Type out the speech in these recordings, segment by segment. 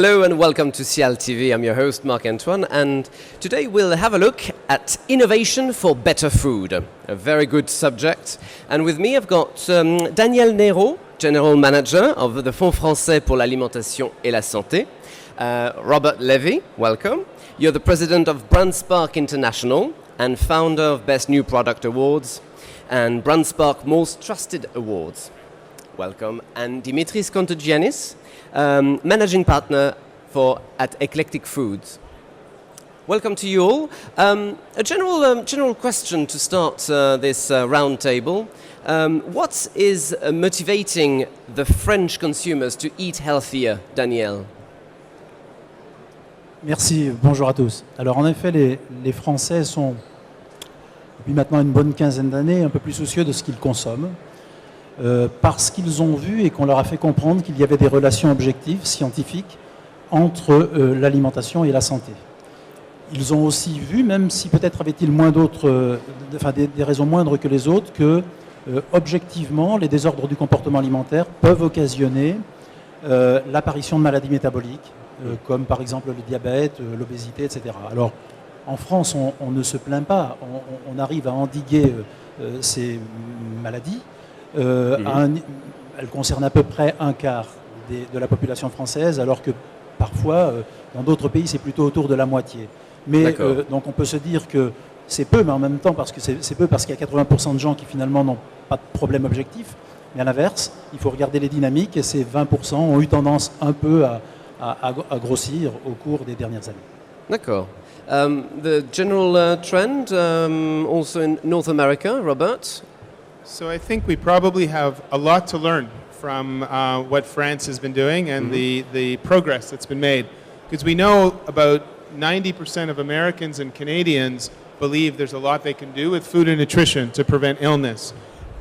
Hello and welcome to SIAL TV. I'm your host Marc-Antoine, and today we'll have a look at innovation for better food. A very good subject. And with me I've got Daniel Nairaud, General Manager of the Fonds Français pour l'Alimentation et la Santé. Robert Levy, welcome. You're the President of BrandSpark International and founder of Best New Product Awards and BrandSpark Most Trusted Awards. Welcome. And Dimitris Kontogiannis, Managing Partner at Eclectic Foods. Welcome to you all. A general question to start this round table. What is motivating the French consumers to eat healthier, Daniel? Merci, bonjour à tous. Alors en effet, les Français sont, depuis maintenant une bonne quinzaine d'années, un peu plus soucieux de ce qu'ils consomment, parce qu'ils ont vu et qu'on leur a fait comprendre qu'il y avait des relations objectives, scientifiques, entre l'alimentation et la santé. Ils ont aussi vu, même si peut-être avaient-ils moins d'autres, des raisons moindres que les autres, que objectivement, les désordres du comportement alimentaire peuvent occasionner l'apparition de maladies métaboliques, comme par exemple le diabète, l'obésité, etc. Alors, en France, on ne se plaint pas, on arrive à endiguer ces maladies. Elles concernent à peu près un quart de la population française, alors que parfois, dans d'autres pays, c'est plutôt autour de la moitié. Mais donc on peut se dire que c'est peu, mais en même temps, parce que c'est peu parce qu'il y a 80% de gens qui finalement n'ont pas de problème objectif. Mais à l'inverse, il faut regarder les dynamiques et ces 20% ont eu tendance un peu à grossir au cours des dernières années. D'accord. The general trend also in North America, Robert? So I think we probably have a lot to learn from what France has been doing and the progress that's been made. Because we know about 90% of Americans and Canadians believe there's a lot they can do with food and nutrition to prevent illness.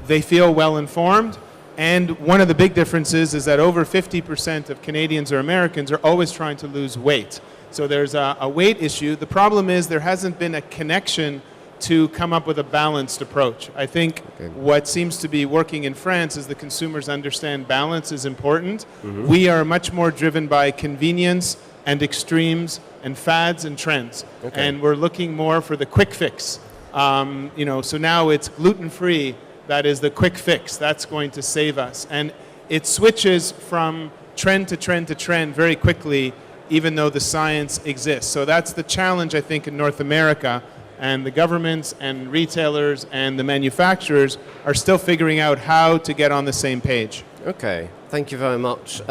They feel well informed. And one of the big differences is that over 50% of Canadians or Americans are always trying to lose weight. So there's a weight issue. The problem is there hasn't been a connection to come up with a balanced approach. I think what seems to be working in France is the consumers understand balance is important. We are much more driven by convenience and extremes and fads and trends. And we're looking more for the quick fix. So now it's gluten-free. That is the quick fix. That's going to save us. And it switches from trend to trend to trend very quickly, even though the science exists. So that's the challenge, I think, in North America. And the governments and retailers and the manufacturers are still figuring out how to get on the same page. Okay, thank you very much.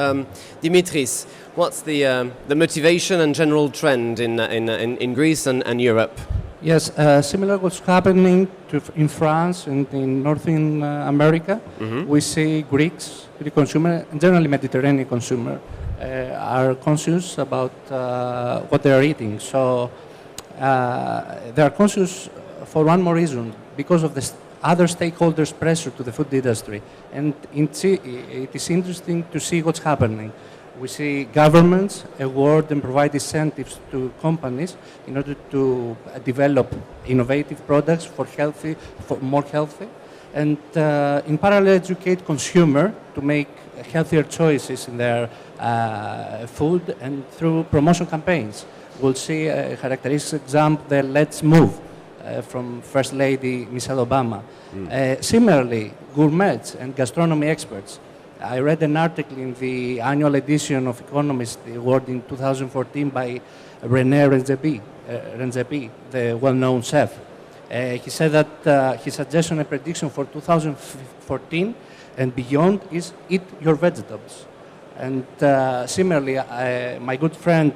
Dimitris, what's the motivation and general trend in Greece and Europe? Yes, similar what's happening in France and in Northern America. We see Greeks, the consumer, and generally Mediterranean consumer, are conscious about what they are eating. So they are conscious for one more reason, because of the other stakeholders' pressure to the food industry. And it is interesting to see what's happening. We see governments award and provide incentives to companies in order to develop innovative products for more healthy, and in parallel educate consumer to make healthier choices in their food and through promotion campaigns. We'll see a characteristic example, the Let's Move from First Lady Michelle Obama. Similarly, gourmets and gastronomy experts. I read an article in the annual edition of Economist award in 2014 by René Redzepi, the well-known chef. He said that his suggestion and prediction for 2014 and beyond is eat your vegetables. And similarly, my good friend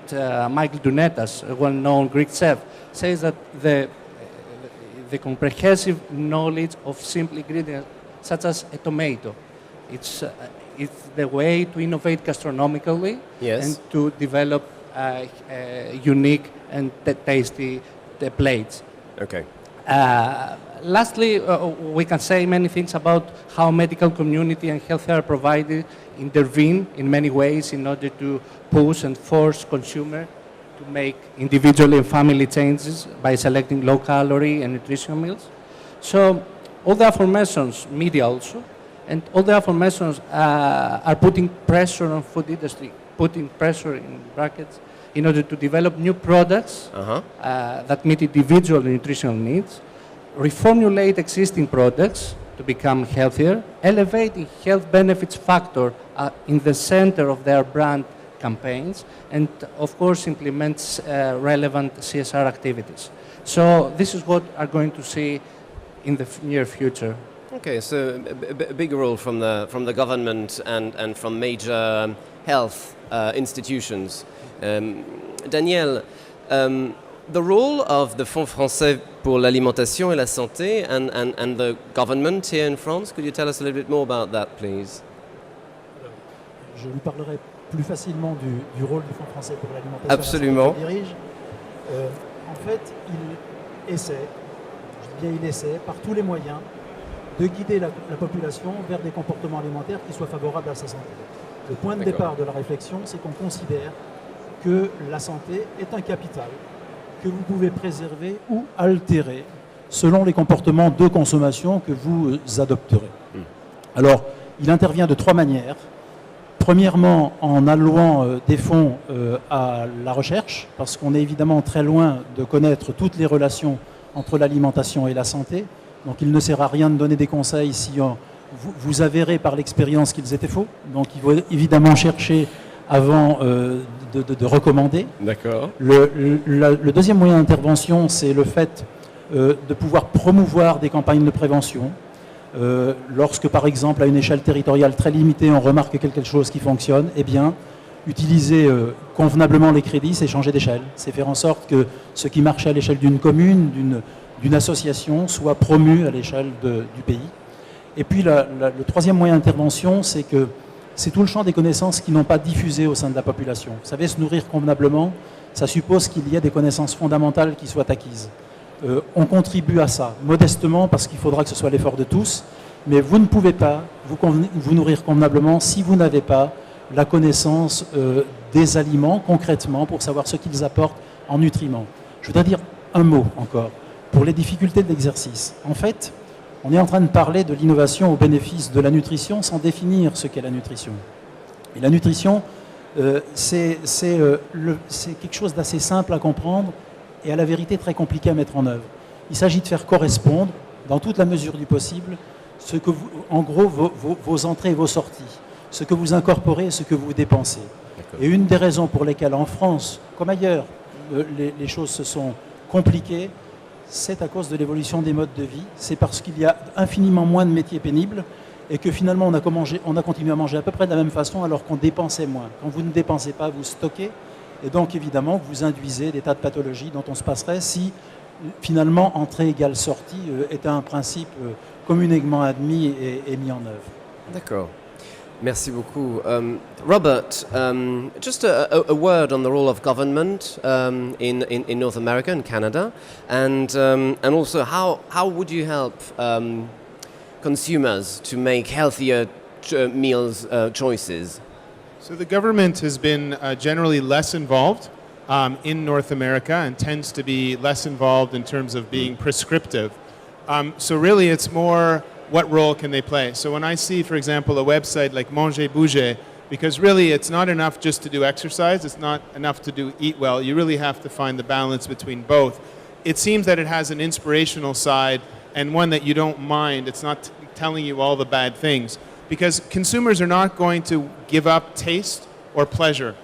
Michael Dounetas, a well-known Greek chef, says that the comprehensive knowledge of simple ingredients, such as a tomato, it's the way to innovate gastronomically and to develop unique and tasty plates. Okay. Lastly, we can say many things about how medical community and healthcare providers intervene in many ways in order to push and force consumer to make individual and family changes by selecting low-calorie and nutritional meals. So all the affirmations, media also, and all the affirmations are putting pressure on food industry putting pressure in brackets in order to develop new products that meet individual nutritional needs, reformulate existing products to become healthier, elevate the health benefits factor in the center of their brand campaigns, and of course implements relevant CSR activities. So this is what are going to see in the near future. Okay, so a big role from the government and from major health institutions. Daniel, the role of the Fonds français pour l'alimentation et la santé and the government here in France, could you tell us a little bit more about that, please? Je lui parlerai plus facilement du rôle du Fonds français pour l'alimentation. Absolument. Que je dirige. En fait, il essaie, par tous les moyens, de guider la population vers des comportements alimentaires qui soient favorables à sa santé. Le point de départ de la réflexion, c'est qu'on considère que la santé est un capital que vous pouvez préserver ou altérer selon les comportements de consommation que vous adopterez. Alors, il intervient de trois manières. Premièrement, en allouant des fonds à la recherche, parce qu'on est évidemment très loin de connaître toutes les relations entre l'alimentation et la santé. Donc il ne sert à rien de donner des conseils si vous avérez par l'expérience qu'ils étaient faux. Donc il faut évidemment chercher avant de recommander. D'accord. Le deuxième moyen d'intervention, c'est le fait de pouvoir promouvoir des campagnes de prévention. Lorsque, par exemple, à une échelle territoriale très limitée, on remarque quelque chose qui fonctionne, eh bien, utiliser convenablement les crédits, c'est changer d'échelle. C'est faire en sorte que ce qui marche à l'échelle d'une commune, d'une association, soit promu à l'échelle du pays. Et puis, le troisième moyen d'intervention, c'est que c'est tout le champ des connaissances qui n'ont pas diffusé au sein de la population. Vous savez, se nourrir convenablement, ça suppose qu'il y ait des connaissances fondamentales qui soient acquises. On contribue à ça, modestement, parce qu'il faudra que ce soit l'effort de tous, mais vous ne pouvez pas vous nourrir convenablement si vous n'avez pas la connaissance des aliments, concrètement, pour savoir ce qu'ils apportent en nutriments. Je voudrais dire un mot encore, pour les difficultés de l'exercice. En fait, on est en train de parler de l'innovation au bénéfice de la nutrition sans définir ce qu'est la nutrition. Et la nutrition, c'est quelque chose d'assez simple à comprendre et à la vérité très compliqué à mettre en œuvre. Il s'agit de faire correspondre, dans toute la mesure du possible, ce que vous, en gros, vos entrées et vos sorties, ce que vous incorporez et ce que vous dépensez. Et une des raisons pour lesquelles en France, comme ailleurs, les choses se sont compliquées, c'est à cause de l'évolution des modes de vie. C'est parce qu'il y a infiniment moins de métiers pénibles et que finalement on a continué à manger à peu près de la même façon alors qu'on dépensait moins. Quand vous ne dépensez pas, vous stockez. Et donc, évidemment, vous induisez des tas de pathologies dont on se passerait si, finalement, entrée égale sortie était un principe communément admis et mis en œuvre. D'accord. Merci beaucoup. Robert, just a word on the role of government in North America and Canada, and also how would you help consumers to make healthier meals choices? So the government has been generally less involved in North America and tends to be less involved in terms of being prescriptive. So really it's more what role can they play. So when I see, for example, a website like Manger Bouger, because really it's not enough just to do exercise, it's not enough to eat well, you really have to find the balance between both. It seems that it has an inspirational side and one that you don't mind. It's not telling you all the bad things. Because consumers are not going to give up taste or pleasure.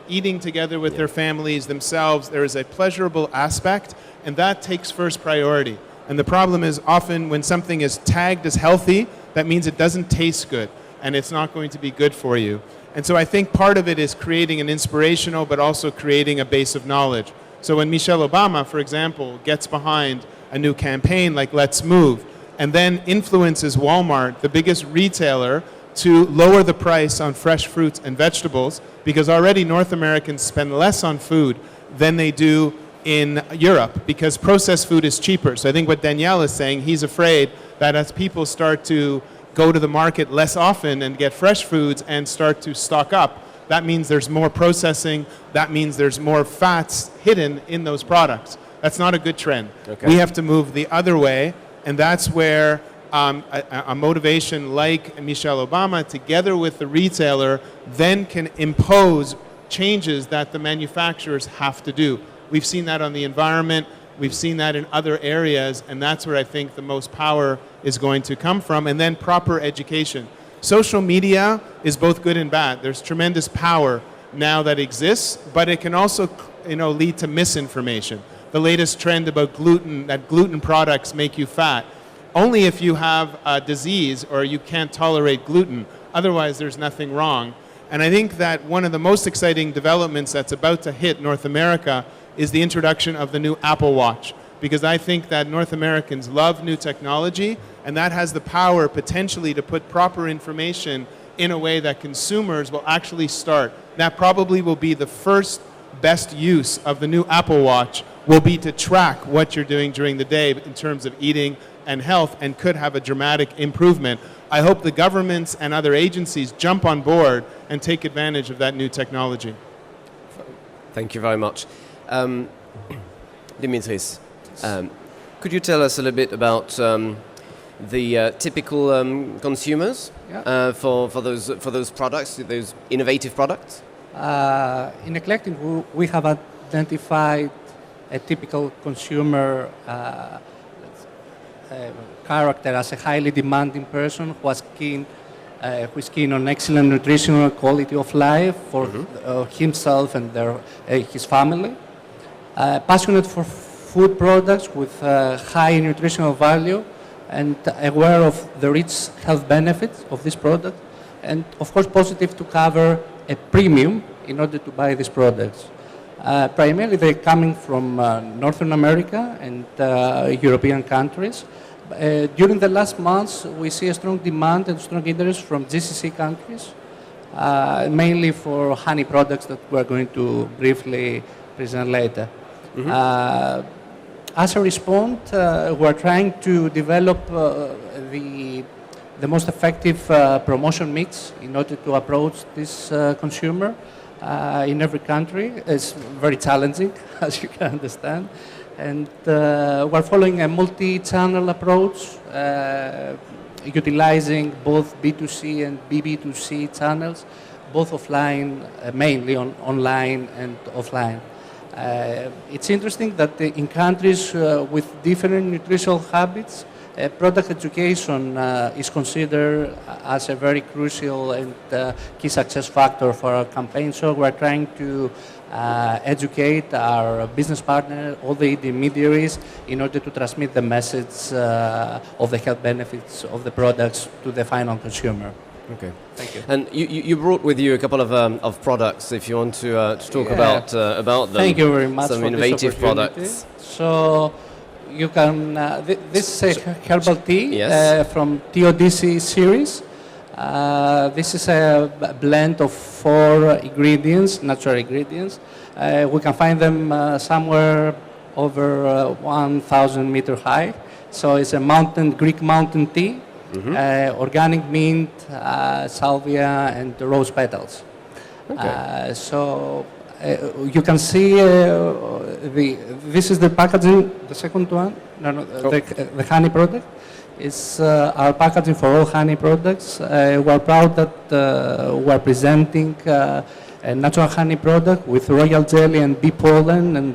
Eating together with their families, themselves, there is a pleasurable aspect, and that takes first priority. And the problem is often when something is tagged as healthy, that means it doesn't taste good, and it's not going to be good for you. And so I think part of it is creating an inspirational, but also creating a base of knowledge. So when Michelle Obama, for example, gets behind a new campaign like Let's Move, and then influences Walmart, the biggest retailer, to lower the price on fresh fruits and vegetables, because already North Americans spend less on food than they do in Europe, because processed food is cheaper. So I think what Daniel is saying, he's afraid that as people start to go to the market less often and get fresh foods and start to stock up, that means there's more processing, that means there's more fats hidden in those products. That's not a good trend. Okay. We have to move the other way, and that's where a motivation like Michelle Obama, together with the retailer, then can impose changes that the manufacturers have to do. We've seen that on the environment, we've seen that in other areas, and that's where I think the most power is going to come from, and then proper education. Social media is both good and bad. There's tremendous power now that exists, but it can also, lead to misinformation. The latest trend about gluten, that gluten products make you fat. Only if you have a disease or you can't tolerate gluten. Otherwise, there's nothing wrong. And I think that one of the most exciting developments that's about to hit North America is the introduction of the new Apple Watch. Because I think that North Americans love new technology, and that has the power potentially to put proper information in a way that consumers will actually start. That probably will be the first best use of the new Apple Watch, will be to track what you're doing during the day in terms of eating and health, and could have a dramatic improvement. I hope the governments and other agencies jump on board and take advantage of that new technology. Thank you very much. Dimitris, could you tell us a little bit about the typical consumers for those products, those innovative products? In Eclectic, we have identified a typical consumer character as a highly demanding person who is keen on excellent nutritional quality of life for himself and his family. Passionate for food products with high nutritional value and aware of the rich health benefits of this product, and of course positive to cover a premium in order to buy these products. Primarily they're coming from Northern America and European countries. During the last months, we see a strong demand and strong interest from GCC countries, mainly for honey products that we're going to briefly present later. As a response, we're trying to develop the most effective promotion mix in order to approach this consumer in every country. It's very challenging, as you can understand. And we're following a multi-channel approach, utilizing both B2C and B2B2C channels, both offline, mainly online and offline. It's interesting that in countries with different nutritional habits, product education is considered as a very crucial and key success factor for our campaign. So we're trying to educate our business partners, all the intermediaries, in order to transmit the message of the health benefits of the products to the final consumer. Okay, thank you. And you brought with you a couple of products. If you want to talk about them. Thank you very much. Some for innovative this opportunity. products. So you can. This is a herbal tea from TODC series. This is a blend of 4 ingredients, natural ingredients. We can find them somewhere over 1,000 meter high. So it's a Greek mountain tea, organic mint, salvia, and rose petals. Okay. So you can see this is the packaging, the second one, the honey product. It's our packaging for all honey products. We're proud that we're presenting a natural honey product with royal jelly and bee pollen, and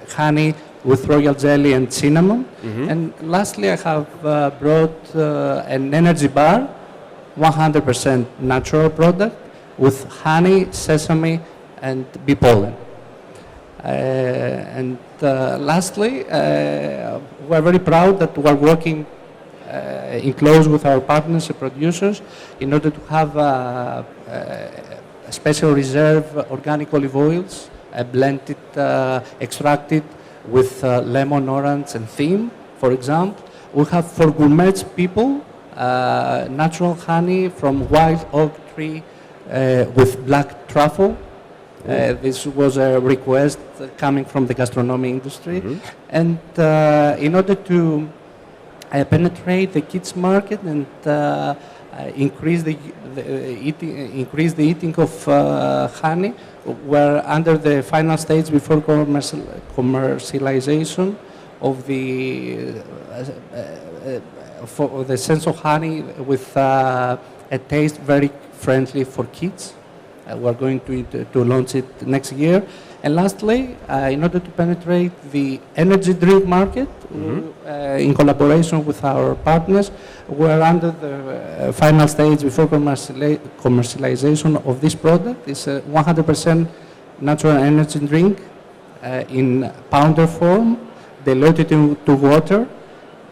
honey with royal jelly and cinnamon. And lastly, I have brought an energy bar, 100% natural product with honey, sesame, and bee pollen. And lastly, we're very proud that we're working in close with our partners and producers in order to have a special reserve organic olive oils, blended, extracted with lemon, orange, and thyme, for example. We have for gourmet people natural honey from wild oak tree with black truffle. This was a request coming from the gastronomy industry. And in order to penetrate the kids market and increase the eating of honey, we're under the final stage before commercialization. of for the sense of honey with a taste very friendly for kids. We're going to launch it next year. And lastly, in order to penetrate the energy drink market, in collaboration with our partners, we're under the final stage before commercialization of this product. It's a 100% natural energy drink in powder form, diluted to water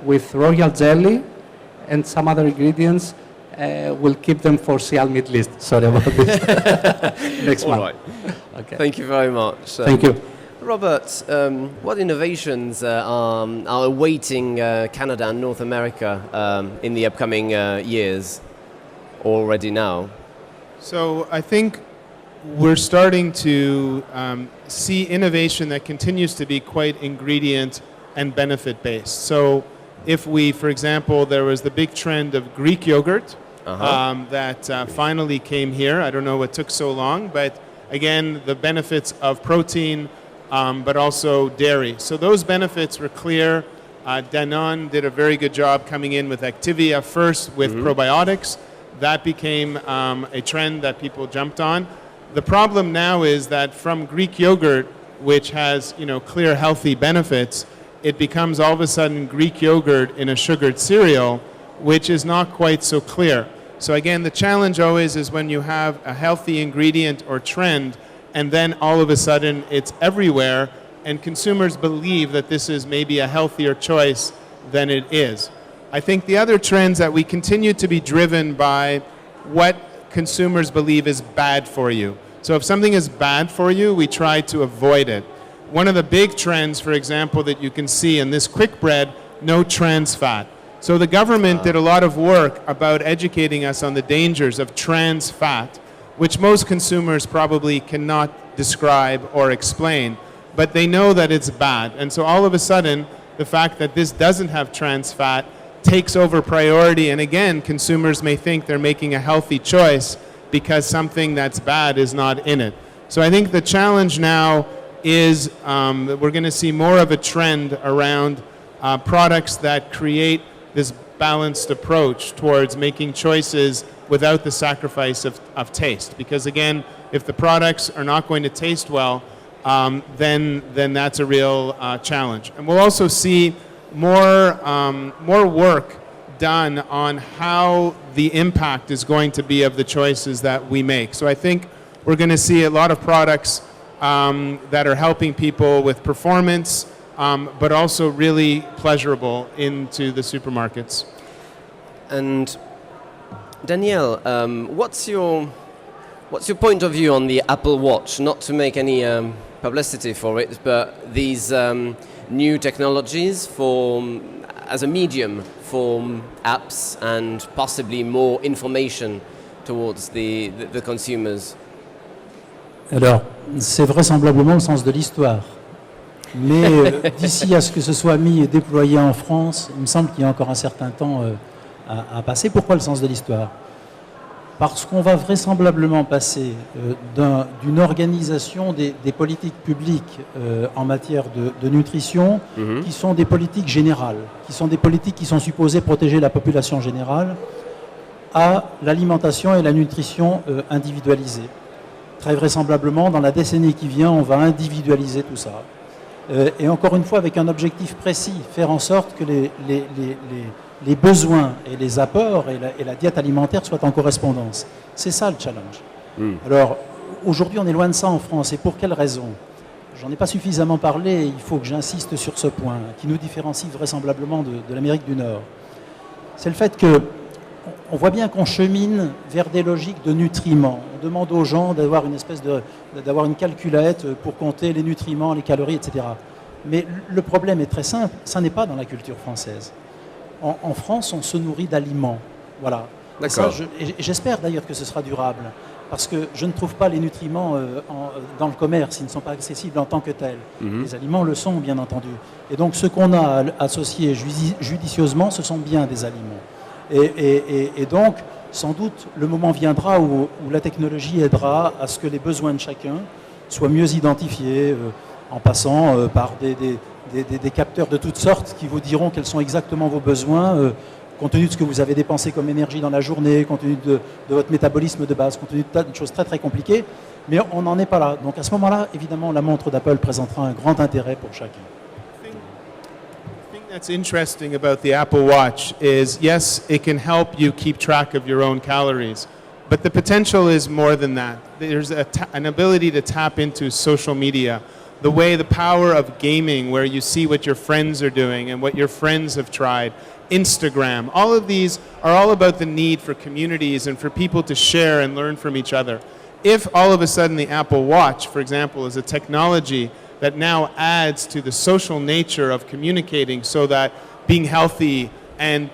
with royal jelly and some other ingredients. We'll keep them for SIAL meat list. Sorry about this. Next All one. right. Okay. Thank you very much. Thank you. Robert, what innovations are awaiting Canada and North America in the upcoming years, already now? So I think we're starting to see innovation that continues to be quite ingredient and benefit based. So if we, for example, there was the big trend of Greek yogurt that finally came here. I don't know what took so long, but again, the benefits of protein, but also dairy. So those benefits were clear. Danone did a very good job coming in with Activia first with probiotics. That became a trend that people jumped on. The problem now is that from Greek yogurt, which has clear healthy benefits, it becomes all of a sudden Greek yogurt in a sugared cereal, which is not quite so clear. So again, the challenge always is when you have a healthy ingredient or trend, and then all of a sudden it's everywhere, and consumers believe that this is maybe a healthier choice than it is. I think the other trends that we continue to be driven by what consumers believe is bad for you. So if something is bad for you, we try to avoid it. One of the big trends, for example, that you can see in this quick bread, no trans fat. So the government did a lot of work about educating us on the dangers of trans fat, which most consumers probably cannot describe or explain, but they know that it's bad. And so all of a sudden, the fact that this doesn't have trans fat takes over priority, and again, consumers may think they're making a healthy choice because something that's bad is not in it. So I think the challenge now is that we're going to see more of a trend around products that create this balanced approach towards making choices without the sacrifice of taste. Because again, if the products are not going to taste well, then that's a real challenge. And we'll also see more work done on how the impact is going to be of the choices that we make. So I think we're going to see a lot of products that are helping people with performance, but also really pleasurable into the supermarkets. And Daniel, what's your point of view on the Apple Watch? Not to make any publicity for it, but these new technologies as a medium for apps and possibly more information towards the consumers. Alors, c'est vraisemblablement le sens de l'histoire. Mais d'ici à ce que ce soit mis et déployé en France, il me semble qu'il y a encore un certain temps à passer. Pourquoi le sens de l'histoire? Parce qu'on va vraisemblablement passer d'une organisation des politiques publiques en matière de nutrition, qui sont des politiques générales, qui sont des politiques qui sont supposées protéger la population générale, à l'alimentation et la nutrition individualisée. Très vraisemblablement, dans la décennie qui vient, on va individualiser tout ça. Et encore une fois, avec un objectif précis, faire en sorte que les besoins et les apports et la diète alimentaire soient en correspondance. C'est ça le challenge. Alors, aujourd'hui, on est loin de ça en France. Et pour quelle raison? J'en ai pas suffisamment parlé et il faut que j'insiste sur ce point, qui nous différencie vraisemblablement de l'Amérique du Nord. C'est le fait que on voit bien qu'on chemine vers des logiques de nutriments. On demande aux gens d'avoir d'avoir une calculette pour compter les nutriments, les calories, etc. Mais le problème est très simple, ça n'est pas dans la culture française. En France, on se nourrit d'aliments. Voilà. D'accord. J'espère d'ailleurs que ce sera durable, parce que je ne trouve pas les nutriments dans le commerce, ils ne sont pas accessibles en tant que tels. Les aliments le sont, bien entendu. Et donc, ce qu'on a associé judicieusement, ce sont bien des aliments. Et donc, sans doute, le moment viendra où la technologie aidera à ce que les besoins de chacun soient mieux identifiés, en passant par des capteurs de toutes sortes qui vous diront quels sont exactement vos besoins, compte tenu de ce que vous avez dépensé comme énergie dans la journée, compte tenu de votre métabolisme de base, compte tenu de tas de choses très très compliquées. Mais on n'en est pas là. Donc à ce moment-là, évidemment, la montre d'Apple présentera un grand intérêt pour chacun. The thing that's interesting about the Apple Watch is, yes, it can help you keep track of your own calories, but the potential is more than that. There's an ability to tap into social media, the power of gaming, where you see what your friends are doing and what your friends have tried, Instagram. All of these are all about the need for communities and for people to share and learn from each other. If all of a sudden the Apple Watch, for example, is a technology that now adds to the social nature of communicating, so that being healthy and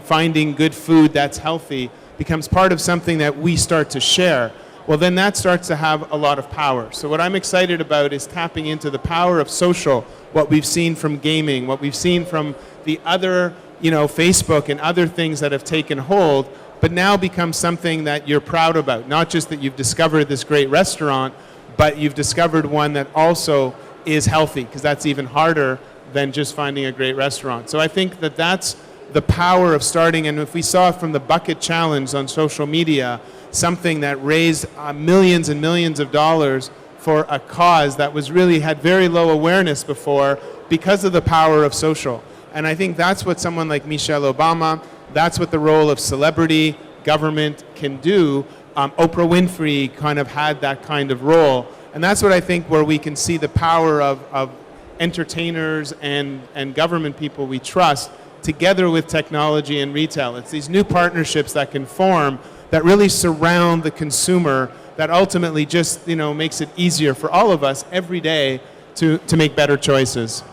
finding good food that's healthy becomes part of something that we start to share, well, then that starts to have a lot of power. So what I'm excited about is tapping into the power of social, what we've seen from gaming, what we've seen from the other, Facebook and other things that have taken hold, but now becomes something that you're proud about. Not just that you've discovered this great restaurant, but you've discovered one that also is healthy, because that's even harder than just finding a great restaurant. So I think that that's the power of starting, and if we saw from the bucket challenge on social media, something that raised millions and millions of dollars for a cause that had very low awareness before, because of the power of social. And I think that's what someone like Michelle Obama, that's what the role of celebrity, government can do. Oprah Winfrey kind of had that kind of role. And that's what I think where we can see the power of entertainers and government people we trust together with technology and retail. It's these new partnerships that can form that really surround the consumer, that ultimately just makes it easier for all of us every day to make better choices.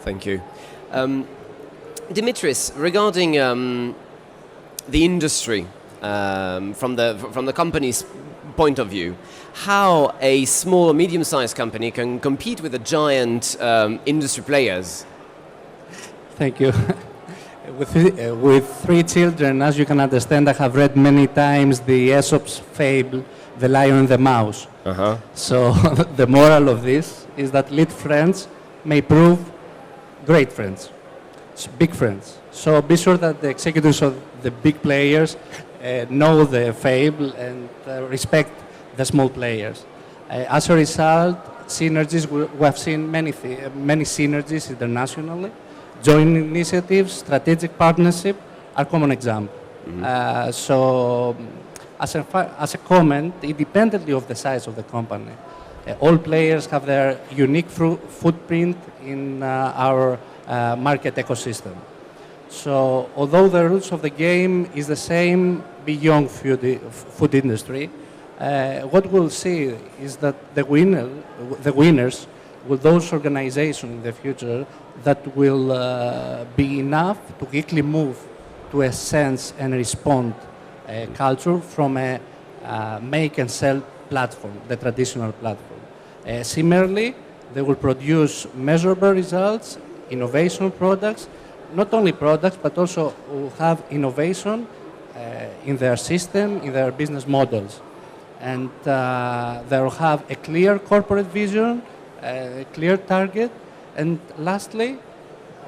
Thank you. Dimitris, regarding the industry, from the company's point of view, how a small or medium-sized company can compete with the giant industry players? Thank you. With 3 children, as you can understand, I have read many times the Aesop's fable, The Lion and the Mouse. Uh-huh. So the moral of this is that little friends may prove great friends, big friends. So be sure that the executives of the big players know the fable and respect the small players. As a result, synergies, we have seen many synergies internationally. Joint initiatives, strategic partnership are common examples. Mm-hmm. So as a comment, independently of the size of the company, all players have their unique footprint in our market ecosystem. So although the rules of the game is the same beyond food industry, what we'll see is that the winners will those organizations in the future that will be enough to quickly move to a sense and respond culture from a make and sell platform, the traditional platform. Similarly, they will produce measurable results, innovation products, not only products, but also will have innovation in their system, in their business models. And they will have a clear corporate vision, a clear target, and lastly,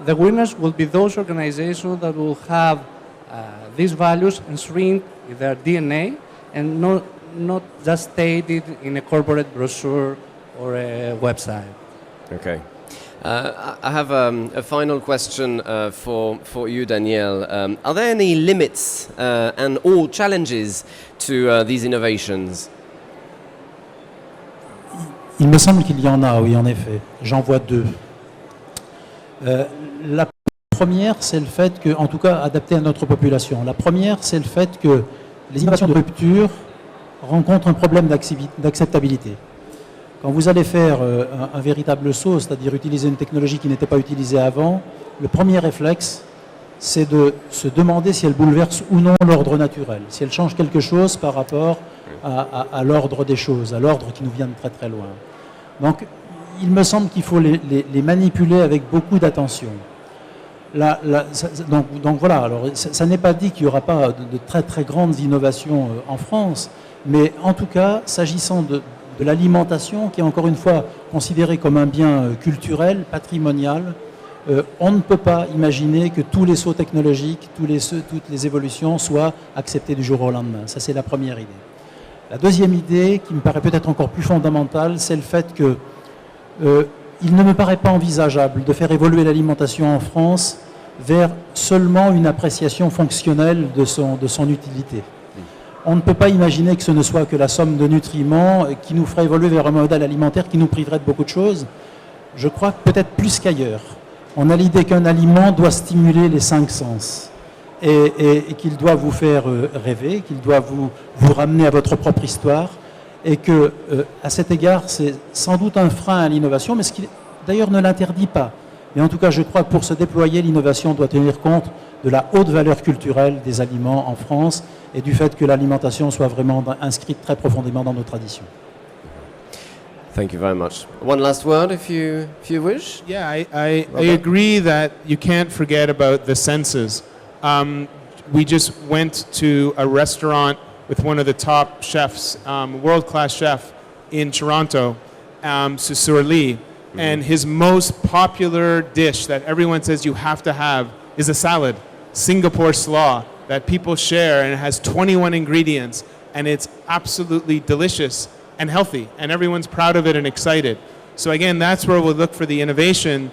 the winners will be those organizations that will have these values enshrined in their DNA and not just stated in a corporate brochure or a website. Okay. I have a final question for you, Daniel. Are there any limits and or challenges to these innovations? Il me semble qu'il y en a, oui, en effet. J'en vois 2. La première, c'est le fait que, en tout cas, adapté à notre population. La première, c'est le fait que les innovations de rupture rencontrent un problème d'acceptabilité. Quand vous allez faire un véritable saut, c'est-à-dire utiliser une technologie qui n'était pas utilisée avant, le premier réflexe, c'est de se demander si elle bouleverse ou non l'ordre naturel, si elle change quelque chose par rapport à l'ordre des choses, à l'ordre qui nous vient de très très loin. Donc, il me semble qu'il faut les manipuler avec beaucoup d'attention. Donc voilà, alors ça n'est pas dit qu'il n'y aura pas de très très grandes innovations en France, mais en tout cas, s'agissant de l'alimentation, qui est encore une fois considérée comme un bien culturel, patrimonial. On ne peut pas imaginer que tous les sauts technologiques, toutes les évolutions soient acceptées du jour au lendemain. Ça, c'est la première idée. La deuxième idée, qui me paraît peut-être encore plus fondamentale, c'est le fait que il ne me paraît pas envisageable de faire évoluer l'alimentation en France vers seulement une appréciation fonctionnelle de son utilité. On ne peut pas imaginer que ce ne soit que la somme de nutriments qui nous ferait évoluer vers un modèle alimentaire qui nous priverait de beaucoup de choses. Je crois que peut-être plus qu'ailleurs. On a l'idée qu'un aliment doit stimuler les 5 sens et qu'il doit vous faire rêver, qu'il doit vous ramener à votre propre histoire et que, à cet égard, c'est sans doute un frein à l'innovation, mais ce qui d'ailleurs ne l'interdit pas. Mais en tout cas, je crois que pour se déployer, l'innovation doit tenir compte de la haute valeur culturelle des aliments en France et du fait que l'alimentation soit vraiment inscrite très profondément dans nos traditions. Thank you very much. One last word, if you wish. Yeah, I agree that you can't forget about the senses. We just went to a restaurant with one of the top chefs, world-class chef in Toronto, Sur Lee, and his most popular dish that everyone says you have to have is a salad, Singapore slaw, that people share, and it has 21 ingredients, and it's absolutely delicious and healthy, and everyone's proud of it and excited. So again, that's where we'll look for the innovation.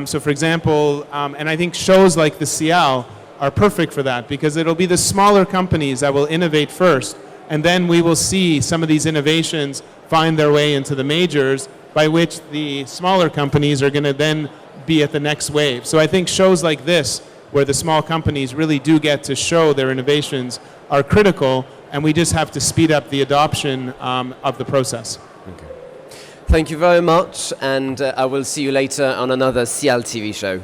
So for example, and I think shows like the SIAL are perfect for that, because it'll be the smaller companies that will innovate first, and then we will see some of these innovations find their way into the majors, by which the smaller companies are going to then be at the next wave. So I think shows like this, where the small companies really do get to show their innovations, are critical, and we just have to speed up the adoption of the process. Okay. Thank you very much, and I will see you later on another SIAL TV show.